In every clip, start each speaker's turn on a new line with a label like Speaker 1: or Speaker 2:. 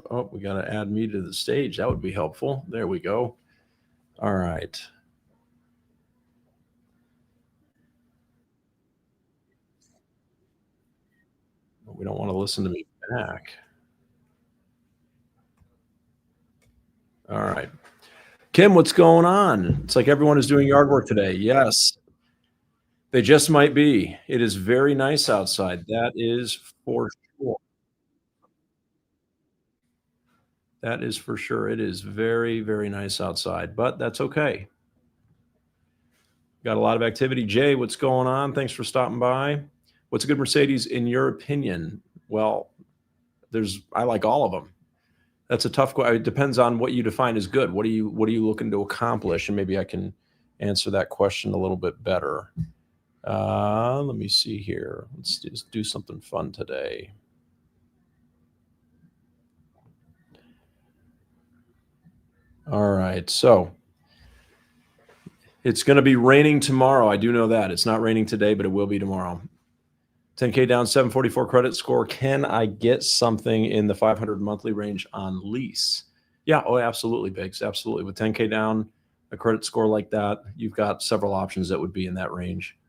Speaker 1: Oh, we got to add me to the stage. That would be helpful. There we go. All right. We don't want to listen to me back. All right. Kim, what's going on? It's like everyone is doing yard work today. Yes, they just might be. It is very nice outside. That is for sure. That is for sure. It is very, very nice outside, but that's okay. Got a lot of activity. Jay, what's going on? Thanks for stopping by. What's a good Mercedes in your opinion? Well, I like all of them. That's a tough question. It depends on what you define as good. What are you looking to accomplish? And maybe I can answer that question a little bit better. Let me see here. Let's just do something fun today. All right. So it's going to be raining tomorrow. I do know that. It's not raining today, but it will be tomorrow. 10K down, 744 credit score. Can I get something in the 500 monthly range on lease? Yeah. Oh, absolutely, Biggs. Absolutely. With 10K down, a credit score like that, you've got several options that would be in that range.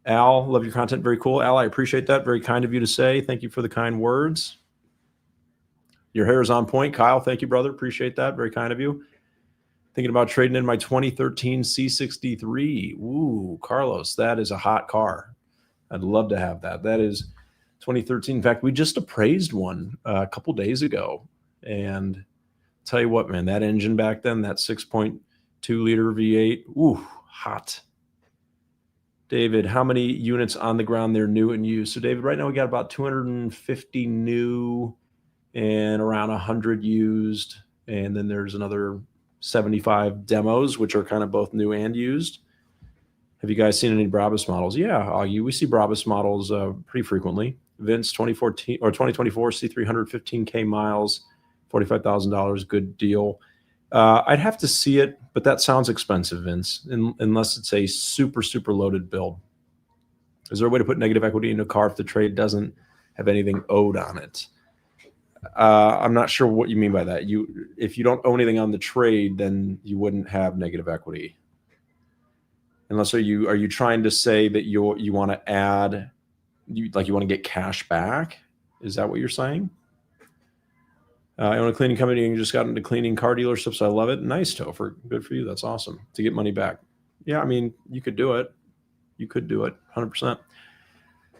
Speaker 1: Al, love your content. Very cool. Al, I appreciate that. Very kind of you to say. Thank you for the kind words. Your hair is on point. Kyle, thank you, brother. Appreciate that. Very kind of you. Thinking about trading in my 2013 C63. Ooh, Carlos, that is a hot car. I'd love to have that. That is 2013. In fact, we just appraised one a couple days ago. And tell you what, man, that engine back then, that 6.2 liter V8, ooh, hot. David, how many units on the ground there new and used? So, David, right now we got about 250 new and around 100 used. And then there's another 75 demos, which are kind of both new and used. Have you guys seen any Brabus models? Yeah, we see Brabus models pretty frequently. Vince 2014 or 2024 C300 15K miles, $45,000, good deal. I'd have to see it, but that sounds expensive, Vince, unless it's a super, super loaded build. Is there a way to put negative equity into a car if the trade doesn't have anything owed on it? I'm not sure what you mean by that. If you don't owe anything on the trade, then you wouldn't have negative equity. Unless are you trying to say that you want to add, you want to get cash back? Is that what you're saying? I own a cleaning company and just got into cleaning car dealerships. I love it. Nice, Topher. Good for you. That's awesome to get money back. Yeah, I mean, you could do it. You could do it 100%.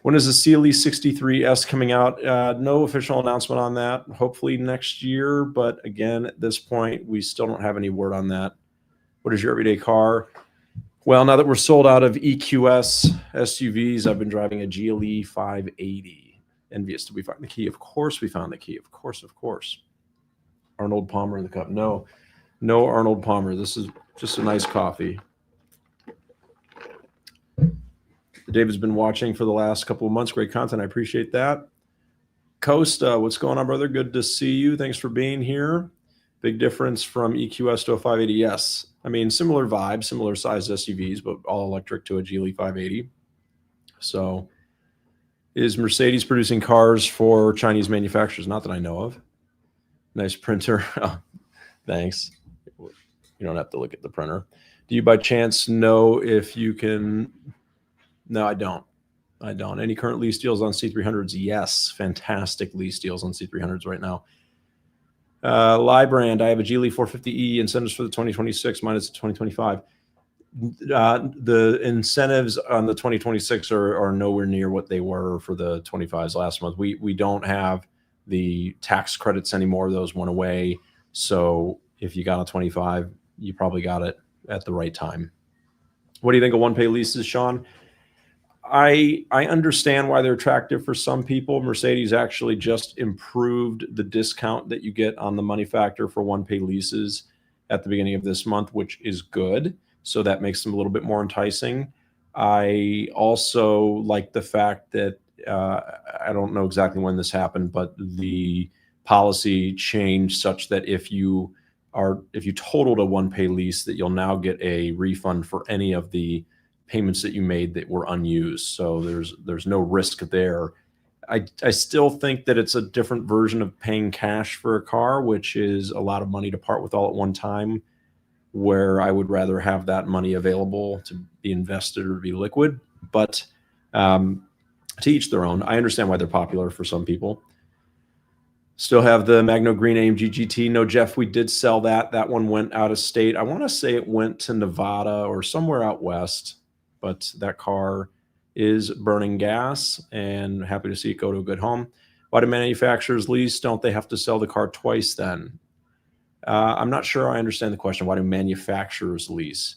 Speaker 1: When is the CLE 63S coming out? No official announcement on that. Hopefully next year. But again, at this point, we still don't have any word on that. What is your everyday car? Well, now that we're sold out of EQS SUVs, I've been driving a GLE 580. Envious. Did we find the key? Of course we found the key. Of course. Arnold Palmer in the cup. No Arnold Palmer. This is just a nice coffee. David's been watching for the last couple of months. Great content. I appreciate that. Costa, what's going on, brother? Good to see you. Thanks for being here. Big difference from EQS to a 580. Yes. I mean, similar vibe, similar sized SUVs, but all electric to a GLE 580. So is Mercedes producing cars for Chinese manufacturers? Not that I know of. Nice printer. Oh, thanks. You don't have to look at the printer. Do you by chance know if you can? No, I don't. Any current lease deals on C300s? Yes. Fantastic lease deals on C300s right now. Librand, I have a GLE 450E, incentives for the 2026 minus the 2025. The incentives on the 2026 are nowhere near what they were for the 25s last month. We don't have the tax credits anymore. Those went away. So if you got a 25, you probably got it at the right time. What do you think of one-pay leases, Sean? I understand why they're attractive for some people. Mercedes actually just improved the discount that you get on the money factor for one-pay leases at the beginning of this month, which is good. So that makes them a little bit more enticing. I also like the fact that I don't know exactly when this happened, but the policy changed such that if you totaled a one-pay lease, that you'll now get a refund for any of the payments that you made that were unused. So there's no risk there. I still think that it's a different version of paying cash for a car, which is a lot of money to part with all at one time, where I would rather have that money available to be invested or be liquid. But um, to each their own. I understand why they're popular for some people. Still have the Magno Green AMG GT. No, Jeff, we did sell that. That one went out of state. I want to say it went to Nevada or somewhere out west, but that car is burning gas, and happy to see it go to a good home. Why do manufacturers lease? Don't they have to sell the car twice then? I'm not sure I understand the question. Why do manufacturers lease?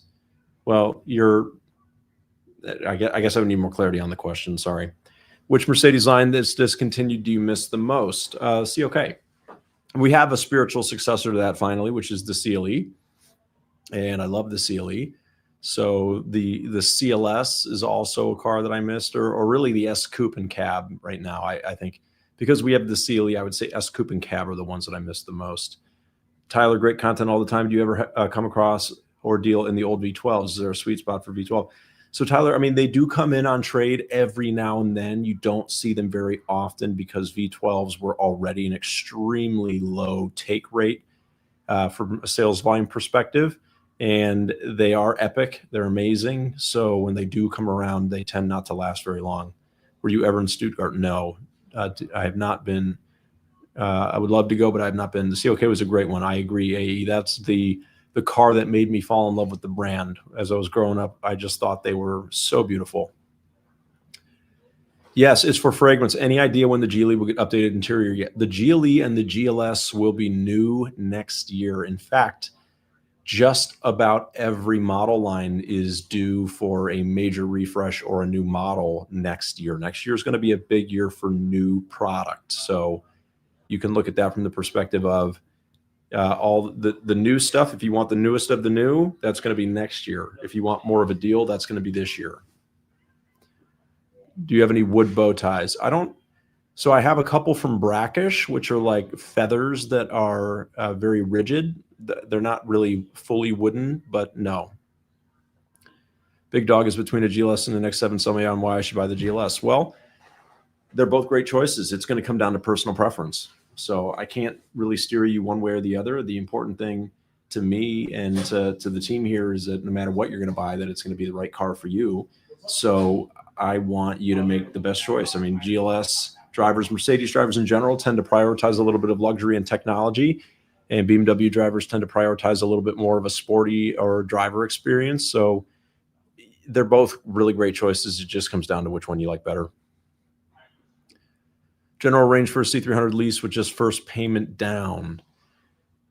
Speaker 1: Well, I guess I would need more clarity on the question. Sorry. Which Mercedes line that's discontinued do you miss the most? COK. We have a spiritual successor to that finally, which is the CLE, and I love the CLE. So the CLS is also a car that I missed, or really the S Coupe and Cab right now. I think because we have the CLE, I would say S Coupe and Cab are the ones that I miss the most. Tyler, great content all the time. Do you ever come across or deal in the old V12s? Is there a sweet spot for V12? So Tyler, I mean, they do come in on trade every now and then. You don't see them very often because V12s were already an extremely low take rate from a sales volume perspective. And they are epic. They're amazing. So when they do come around, they tend not to last very long. Were you ever in Stuttgart? No, I have not been. I would love to go, but I have not been. The COK was a great one. I agree, AE. That's the car that made me fall in love with the brand. As I was growing up, I just thought they were so beautiful. Yes, it's for fragrance. Any idea when the GLE will get updated interior yet? The GLE and the GLS will be new next year. In fact, just about every model line is due for a major refresh or a new model next year. Next year is going to be a big year for new product. So you can look at that from the perspective of all the new stuff. If you want the newest of the new, that's going to be next year. If you want more of a deal, that's going to be this year. Do you have any wood bow ties? I don't. So I have a couple from Brackish, which are like feathers that are very rigid. They're not really fully wooden, but no. Big Dog is between a GLS and an X7. Tell me on why I should buy the GLS. Well, they're both great choices. It's going to come down to personal preference. So I can't really steer you one way or the other. The important thing to me and to the team here is that no matter what you're going to buy, that it's going to be the right car for you. So I want you to make the best choice. I mean, GLS drivers, Mercedes drivers in general tend to prioritize a little bit of luxury and technology, and BMW drivers tend to prioritize a little bit more of a sporty or driver experience. So they're both really great choices. It just comes down to which one you like better. General range for a C300 lease with just first payment down.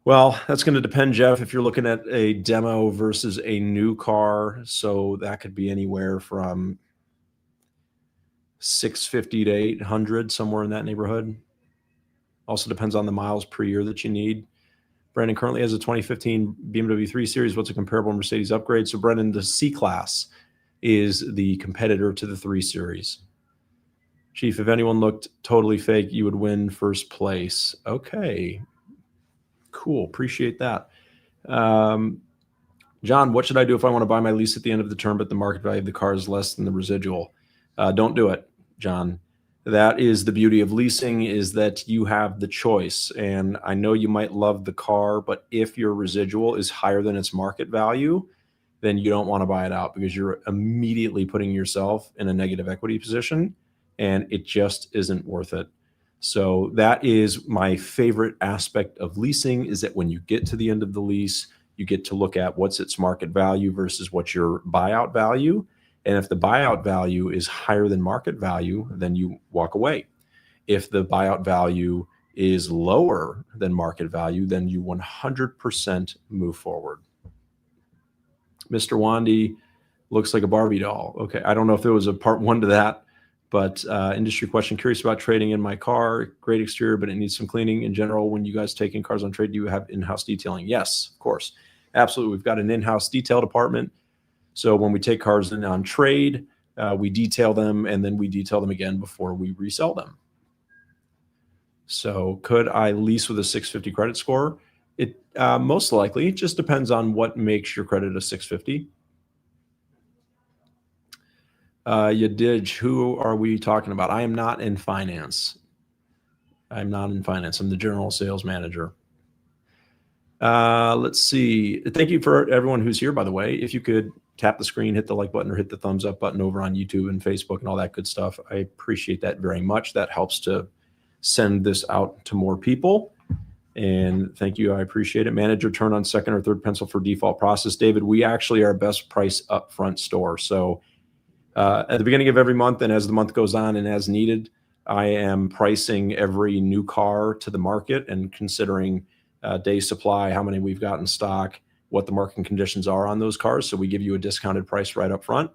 Speaker 1: Well, that's going to depend, Jeff, if you're looking at a demo versus a new car. So that could be anywhere from 650 to 800, somewhere in that neighborhood. Also depends on the miles per year that you need. Brandon currently has a 2015 BMW 3 Series. What's a comparable Mercedes upgrade? So Brandon, the C-Class is the competitor to the 3 Series. Chief, if anyone looked totally fake, you would win first place. Okay, cool. Appreciate that. John, what should I do if I want to buy my lease at the end of the term, but the market value of the car is less than the residual? Don't do it, John. That is the beauty of leasing, is that you have the choice. And I know you might love the car, but if your residual is higher than its market value, then you don't want to buy it out because you're immediately putting yourself in a negative equity position, and it just isn't worth it. So that is my favorite aspect of leasing, is that when you get to the end of the lease, you get to look at what's its market value versus what's your buyout value. And if the buyout value is higher than market value, then you walk away. If the buyout value is lower than market value, then you 100% move forward. Mr. Wandy looks like a Barbie doll. Okay, I don't know if there was a part 1 to that, but industry question, curious about trading in my car. Great exterior, but it needs some cleaning. In general, when you guys take in cars on trade, do you have in-house detailing? Yes, of course. Absolutely. We've got an in-house detail department. So when we take cars in on trade, we detail them, and then we detail them again before we resell them. So could I lease with a 650 credit score? It most likely. It just depends on what makes your credit a 650. Yadij, who are we talking about? I am not in finance. I'm not in finance. I'm the general sales manager. Let's see. Thank you for everyone who's here, by the way. If you could tap the screen, hit the like button, or hit the thumbs up button over on YouTube and Facebook and all that good stuff. I appreciate that very much. That helps to send this out to more people. And thank you. I appreciate it. Manage return on second or third pencil for default process. David, we actually are best price upfront store. So at the beginning of every month and as the month goes on and as needed, I am pricing every new car to the market and considering day supply, how many we've got in stock, what the market conditions are on those cars. So we give you a discounted price right up front.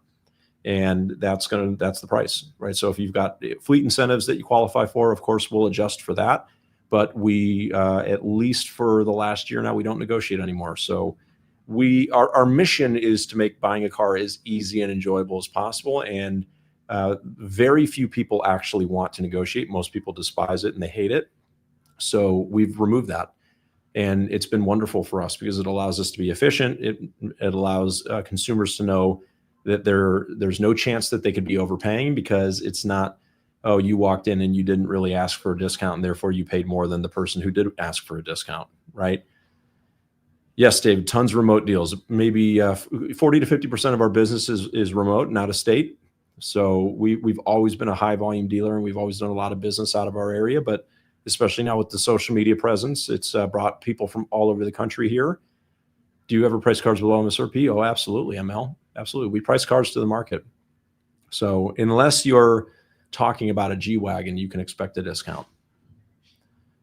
Speaker 1: And that's the price, right? So if you've got fleet incentives that you qualify for, of course, we'll adjust for that. But we, at least for the last year now, we don't negotiate anymore. So our mission is to make buying a car as easy and enjoyable as possible. And very few people actually want to negotiate. Most people despise it and they hate it. So we've removed that. And it's been wonderful for us because it allows us to be efficient. It allows consumers to know that there's no chance that they could be overpaying because it's not, oh, you walked in and you didn't really ask for a discount and therefore you paid more than the person who did ask for a discount, right? Yes, David, tons of remote deals. Maybe 40 to 50% of our business is remote and out of state. So we've always been a high volume dealer and we've always done a lot of business out of our area, but especially now with the social media presence, it's brought people from all over the country here. Do you ever price cars below MSRP? Oh, absolutely, ML. Absolutely. We price cars to the market. So unless you're talking about a G-Wagon, you can expect a discount,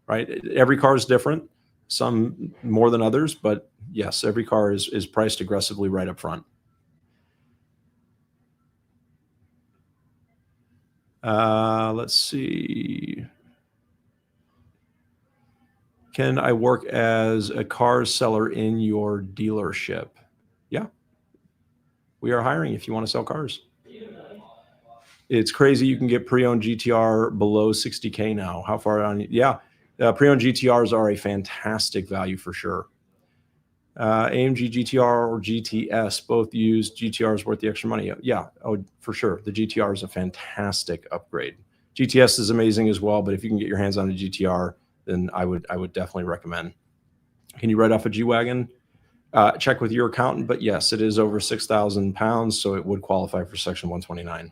Speaker 1: right? Every car is different, some more than others, but yes, every car is priced aggressively right up front. Let's see. Can I work as a car seller in your dealership? Yeah. We are hiring if you want to sell cars. It's crazy. You can get pre-owned GTR below 60K now. How far on? Yeah. Pre-owned GTRs are a fantastic value for sure. AMG GTR or GTS, both used. GTRs worth the extra money. Yeah. Oh, for sure. The GTR is a fantastic upgrade. GTS is amazing as well, but if you can get your hands on a GTR, then I would definitely recommend. Can you write off a G-Wagon? Check with your accountant, but yes, it is over 6,000 pounds, so it would qualify for Section 129.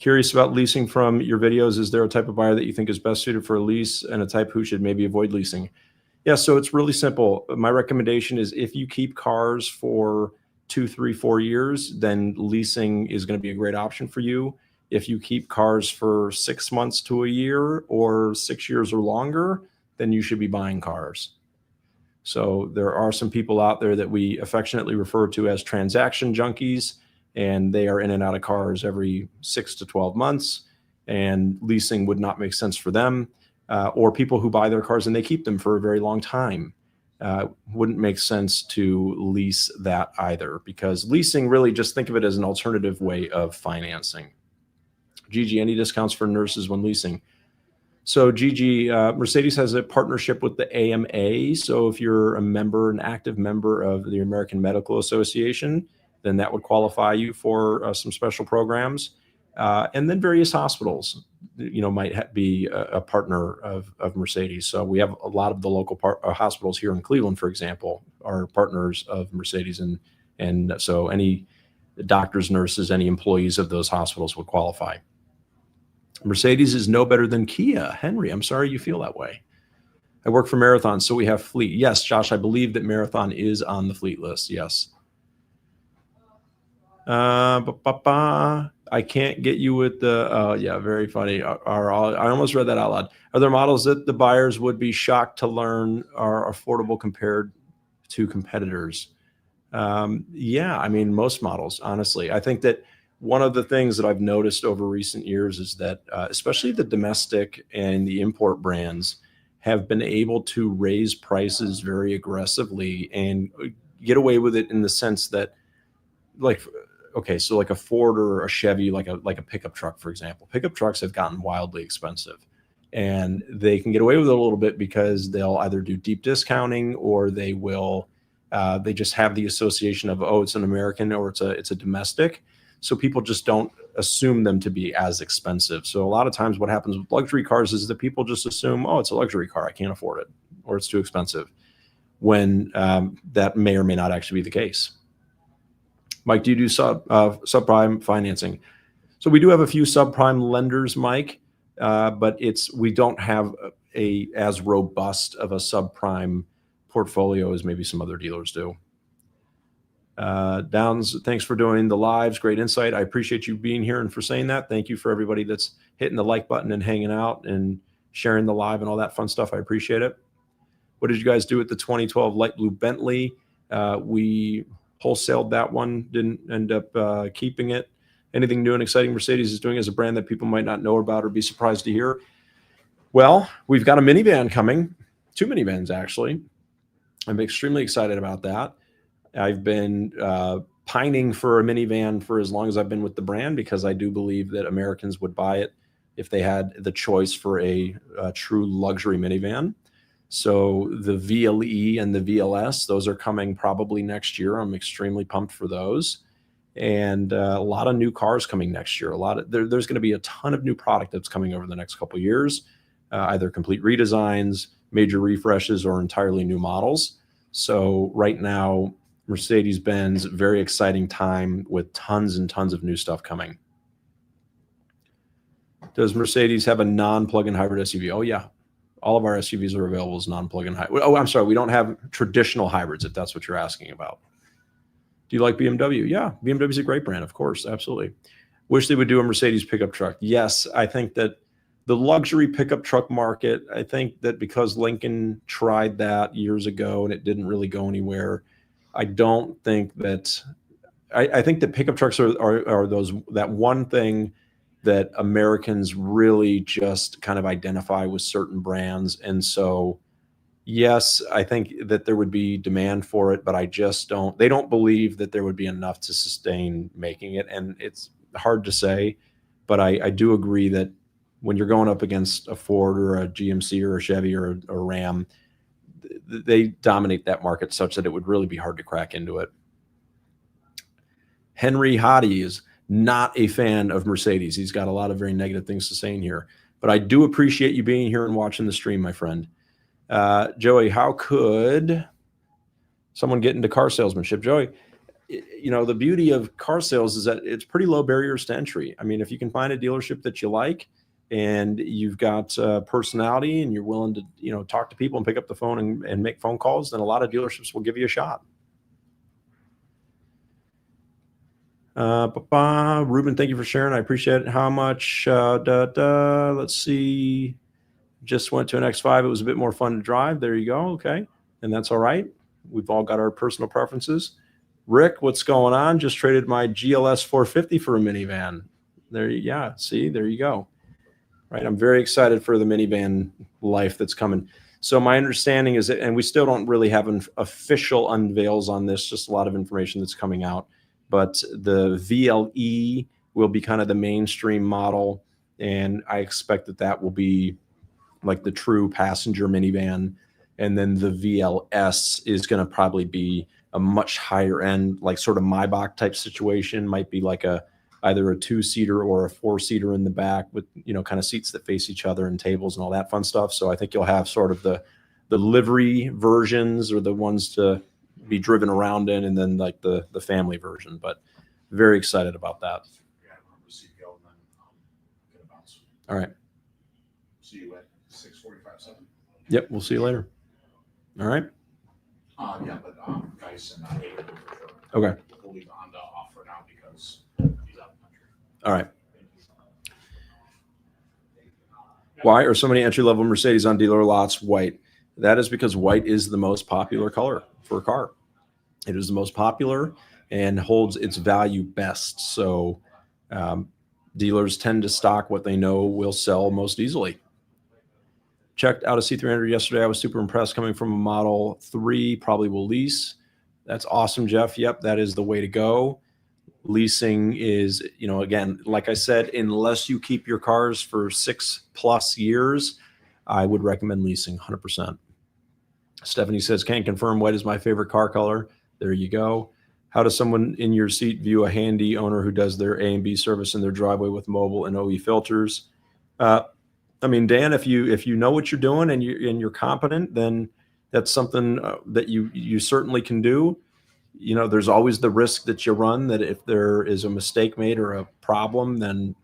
Speaker 1: Curious about leasing from your videos. Is there a type of buyer that you think is best suited for a lease and a type who should maybe avoid leasing? Yeah, so it's really simple. My recommendation is if you keep cars for 2, 3, 4 years, then leasing is going to be a great option for you. If you keep cars for 6 months to a year or 6 years or longer, then you should be buying cars. So there are some people out there that we affectionately refer to as transaction junkies, and they are in and out of cars every 6 to 12 months, and leasing would not make sense for them. Or people who buy their cars and they keep them for a very long time. Wouldn't make sense to lease that either, because leasing, really just think of it as an alternative way of financing. Gigi, any discounts for nurses when leasing? So Gigi, Mercedes has a partnership with the AMA. So if you're a member, an active member of the American Medical Association, then that would qualify you for some special programs. And then various hospitals, might be a partner of Mercedes. So we have a lot of the local hospitals here in Cleveland, for example, are partners of Mercedes. And so any doctors, nurses, any employees of those hospitals would qualify. Mercedes is no better than Kia. Henry, I'm sorry you feel that way. I work for Marathon, so we have fleet. Yes, Josh, I believe that Marathon is on the fleet list. Yes. I can't get you with the, yeah, very funny. I almost read that out loud. Are there models that the buyers would be shocked to learn are affordable compared to competitors? Yeah, I mean, most models, honestly. I think that one of the things that I've noticed over recent years is that especially the domestic and the import brands have been able to raise prices very aggressively and get away with it in the sense that, like, okay, so like a Ford or a Chevy, like a pickup truck, for example. Pickup trucks have gotten wildly expensive, and they can get away with it a little bit because they'll either do deep discounting or they will they just have the association of, oh, it's an American or it's a domestic. So people just don't assume them to be as expensive. So a lot of times what happens with luxury cars is that people just assume, oh, it's a luxury car, I can't afford it, or it's too expensive, when that may or may not actually be the case. Mike, do you do subprime financing? So we do have a few subprime lenders, Mike, but we don't have as robust of a subprime portfolio as maybe some other dealers do. Downs, thanks for doing the lives. Great insight. I appreciate you being here and for saying that. Thank you for everybody that's hitting the like button and hanging out and sharing the live and all that fun stuff. I appreciate it. What did you guys do with the 2012 light blue Bentley? We wholesaled that one, didn't end up keeping it. Anything new and exciting Mercedes is doing as a brand that people might not know about or be surprised to hear? Well, we've got a minivan coming, 2 minivans actually. I'm extremely excited about that. I've been pining for a minivan for as long as I've been with the brand, because I do believe that Americans would buy it if they had the choice for a true luxury minivan. So the VLE and the VLS, those are coming probably next year. I'm extremely pumped for those. And a lot of new cars coming next year. There's going to be a ton of new product that's coming over the next couple of years, either complete redesigns, major refreshes, or entirely new models. So right now, Mercedes-Benz, very exciting time with tons and tons of new stuff coming. Does Mercedes have a non-plug-in hybrid SUV? Oh yeah, all of our SUVs are available as non-plug-in hybrid. Oh, I'm sorry, we don't have traditional hybrids, if that's what you're asking about. Do you like BMW? Yeah, BMW is a great brand, of course, absolutely. Wish they would do a Mercedes pickup truck. Yes, I think that the luxury pickup truck market, I think that because Lincoln tried that years ago and it didn't really go anywhere, I don't think that, I think that pickup trucks are that one thing that Americans really just kind of identify with certain brands. And so, yes, I think that there would be demand for it, but they don't believe that there would be enough to sustain making it. And it's hard to say, but I do agree that when you're going up against a Ford or a GMC or a Chevy or a Ram, they dominate that market such that it would really be hard to crack into it. Henry Hottie is not a fan of Mercedes. He's got a lot of very negative things to say in here, but I do appreciate you being here and watching the stream, my friend. Joey, how could someone get into car salesmanship? Joey, you know, the beauty of car sales is that it's pretty low barriers to entry. I mean, if you can find a dealership that you like and you've got personality and you're willing to, you know, talk to people and pick up the phone and make phone calls, then a lot of dealerships will give you a shot. Ruben, thank you for sharing. I appreciate it. How much? Let's see. Just went to an X5. It was a bit more fun to drive. There you go. Okay. And that's all right. We've all got our personal preferences. Rick, what's going on? Just traded my GLS 450 for a minivan. Yeah. See, there you go. Right. I'm very excited for the minivan life that's coming. So my understanding is that, and we still don't really have an official unveils on this, just a lot of information that's coming out, but the VLE will be kind of the mainstream model. And I expect that will be like the true passenger minivan. And then the VLS is going to probably be a much higher end, like sort of Maybach type situation, might be like either a 2-seater or a 4-seater in the back with, you know, kind of seats that face each other and tables and all that fun stuff. So I think you'll have sort of the livery versions, or the ones to be driven around in, and then like the family version, but very excited about that. All right.
Speaker 2: See you at 6:45.
Speaker 1: Yep. We'll see you later. All right.
Speaker 2: Yeah, but Geis and I
Speaker 1: okay.
Speaker 2: We'll leave Honda off for now because he's out of the country.
Speaker 1: All right. Why are so many entry-level Mercedes on dealer lots white? That is because white is the most popular color for a car. It is the most popular and holds its value best. So dealers tend to stock what they know will sell most easily. Checked out a C300 yesterday. I was super impressed. Coming from a Model 3, probably will lease. That's awesome, Jeff. Yep, that is the way to go. Leasing is, you know, again, like I said, unless you keep your cars for 6+ years, I would recommend leasing 100%. Stephanie says, can't confirm white is my favorite car color. There you go. How does someone in your seat view a handy owner who does their A and B service in their driveway with mobile and OE filters? I mean, Dan, if you know what you're doing and you're competent, then that's something that you certainly can do. You know, there's always the risk that you run that if there is a mistake made or a problem, then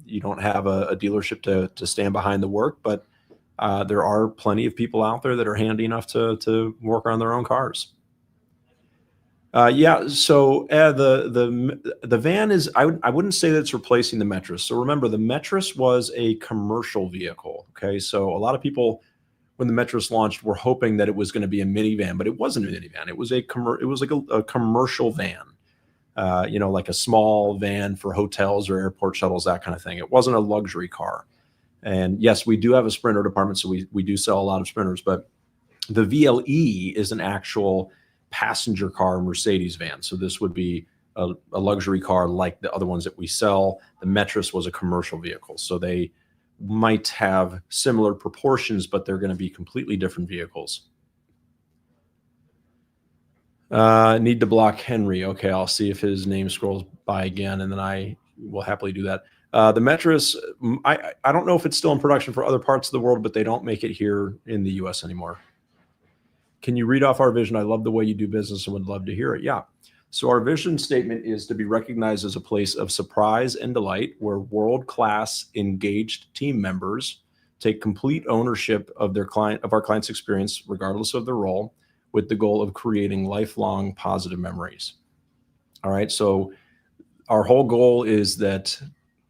Speaker 1: you don't have a dealership to stand behind the work. But there are plenty of people out there that are handy enough to work on their own cars. Yeah, so the van is I wouldn't say that it's replacing the Metris. So remember, the Metris was a commercial vehicle. Okay, so a lot of people when the Metris launched were hoping that it was going to be a minivan, but it wasn't a minivan. It was it was like a commercial van. You know, like a small van for hotels or airport shuttles, that kind of thing. It wasn't a luxury car. And yes, we do have a Sprinter department, so we do sell a lot of Sprinters, but the VLE is an actual passenger car Mercedes van. So this would be a luxury car like the other ones that we sell. The Metris was a commercial vehicle. So they might have similar proportions, but they're going to be completely different vehicles. Need to block Henry. Okay, I'll see if his name scrolls by again, and then I will happily do that. The Metris, I don't know if it's still in production for other parts of the world, but they don't make it here in the US anymore. Can you read off our vision? I love the way you do business and would love to hear it. Yeah. So our vision statement is to be recognized as a place of surprise and delight where world-class engaged team members take complete ownership of our client's experience, regardless of their role, with the goal of creating lifelong positive memories. All right. So our whole goal is that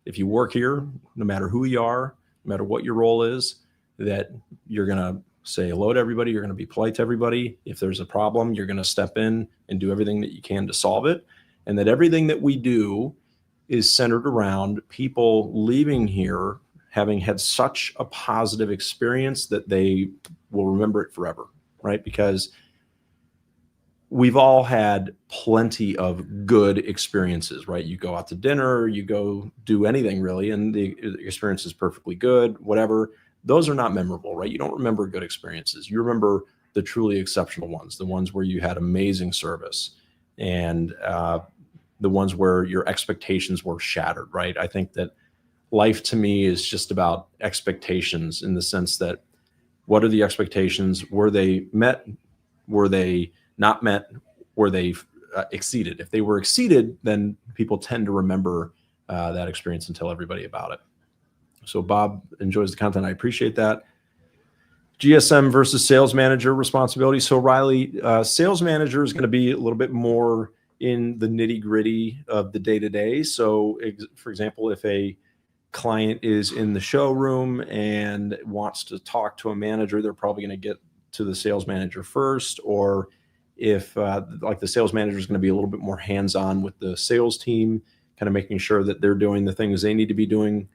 Speaker 1: if you work here, no matter who you are, no matter what your role is, that you're going to say hello to everybody. You're going to be polite to everybody. If there's a problem, you're going to step in and do everything that you can to solve it. And that everything that we do is centered around people leaving here having had such a positive experience that they will remember it forever, right? Because we've all had plenty of good experiences, right? You go out to dinner, you go do anything really, and the experience is perfectly good, whatever. Those are not memorable, right? You don't remember good experiences. You remember the truly exceptional ones, the ones where you had amazing service and the ones where your expectations were shattered, right? I think that life to me is just about expectations in the sense that what are the expectations? Were they met? Were they not met? Were they exceeded? If they were exceeded, then people tend to remember that experience and tell everybody about it. So Bob enjoys the content. I appreciate that. GSM versus sales manager responsibility. So Riley, sales manager is going to be a little bit more in the nitty gritty of the day-to-day. So for example, if a client is in the showroom and wants to talk to a manager, they're probably going to get to the sales manager first. Or if like the sales manager is going to be a little bit more hands-on with the sales team, kind of making sure that they're doing the things they need to be doing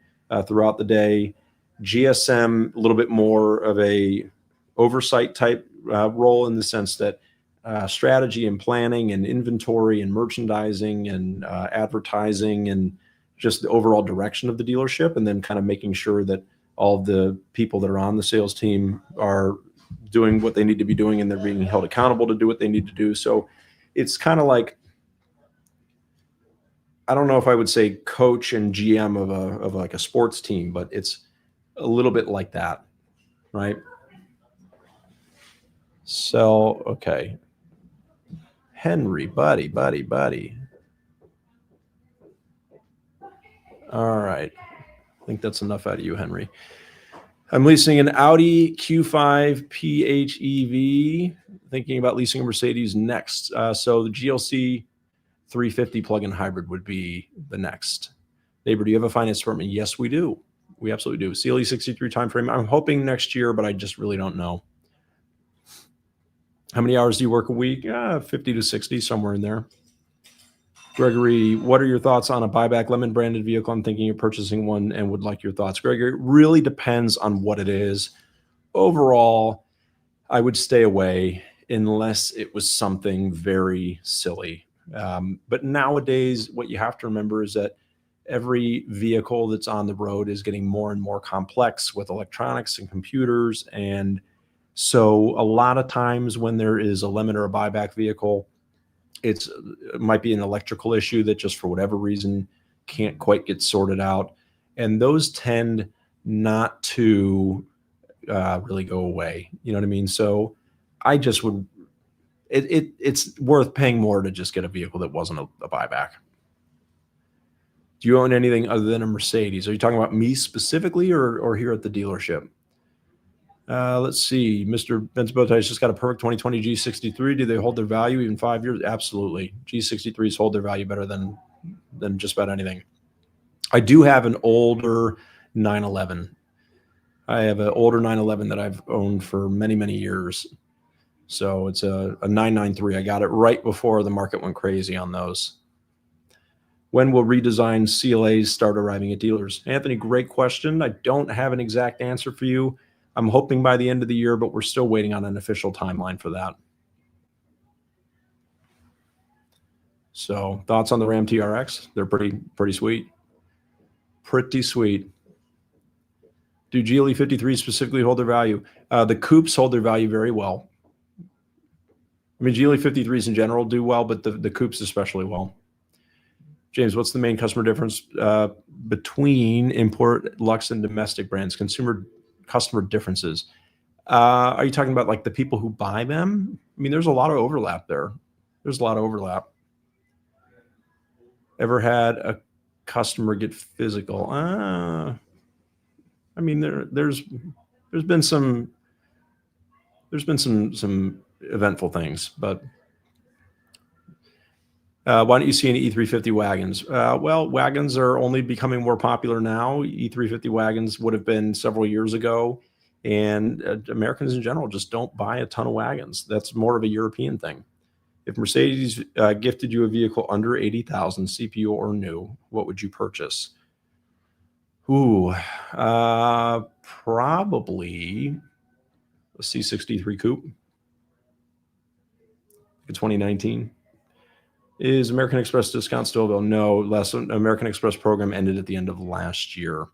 Speaker 1: throughout the day. GSM, a little bit more of a oversight type role in the sense that strategy and planning and inventory and merchandising and advertising and just the overall direction of the dealership, and then kind of making sure that all of the people that are on the sales team are doing what they need to be doing and they're being held accountable to do what they need to do. So it's kind of like, I don't know if I would say coach and GM of like a sports team, but it's a little bit like that, right? So, okay. Henry, buddy. All right. I think that's enough out of you, Henry. I'm leasing an Audi Q5 PHEV, thinking about leasing a Mercedes next. So the GLC 350 plug-in hybrid would be the next. Neighbor, do you have a finance department? Yes, we do. We absolutely do. CLE 63 timeframe. I'm hoping next year, but I just really don't know. How many hours do you work a week? 50 to 60, somewhere in there. Gregory, what are your thoughts on a buyback lemon branded vehicle? I'm thinking of purchasing one and would like your thoughts. Gregory, it really depends on what it is. Overall, I would stay away unless it was something very silly. But nowadays, what you have to remember is that every vehicle that's on the road is getting more and more complex with electronics and computers. And so a lot of times when there is a lemon or a buyback vehicle, it might be an electrical issue that just for whatever reason can't quite get sorted out. And those tend not to really go away. You know what I mean? So I just would, it's worth paying more to just get a vehicle that wasn't a buyback. Do you own anything other than a Mercedes? Are you talking about me specifically or here at the dealership? Let's see. Mr. Vince Bowtie's just got a perfect 2020 G63. Do they hold their value even 5 years? Absolutely. G63s hold their value better than just about anything. I do have an older 911. I have an older 911 that I've owned for many, many years. So it's a 993. I got it right before the market went crazy on those. When will redesigned CLAs start arriving at dealers? Anthony, great question. I don't have an exact answer for you. I'm hoping by the end of the year, but we're still waiting on an official timeline for that. So thoughts on the Ram TRX? They're pretty sweet. Pretty sweet. Do GLE 53 specifically hold their value? The coupes hold their value very well. I mean, GLE 53s in general do well, but the coupes especially well. James, what's the main customer difference between import, Lux, and domestic brands? Customer differences. Are you talking about like the people who buy them? I mean, there's a lot of overlap there. There's a lot of overlap. Ever had a customer get physical? I mean, there's been some eventful things, but why don't you see any E350 wagons? Well, wagons are only becoming more popular now. E350 wagons would have been several years ago, and Americans in general just don't buy a ton of wagons. That's more of a European thing. If Mercedes gifted you a vehicle under 80,000 CPU or new, what would you purchase? Ooh, probably a C63 coupe. 2019. Is American Express discount still available? No, less. American Express program ended at the end of last year.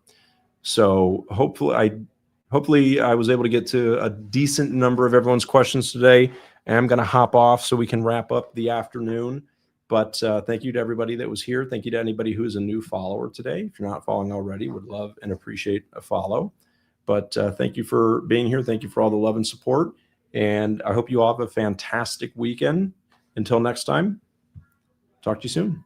Speaker 1: So hopefully I was able to get to a decent number of everyone's questions today. And I'm going to hop off so we can wrap up the afternoon. But thank you to everybody that was here. Thank you to anybody who is a new follower today. If you're not following already, would love and appreciate a follow. But thank you for being here. Thank you for all the love and support. And I hope you all have a fantastic weekend. Until next time, talk to you soon.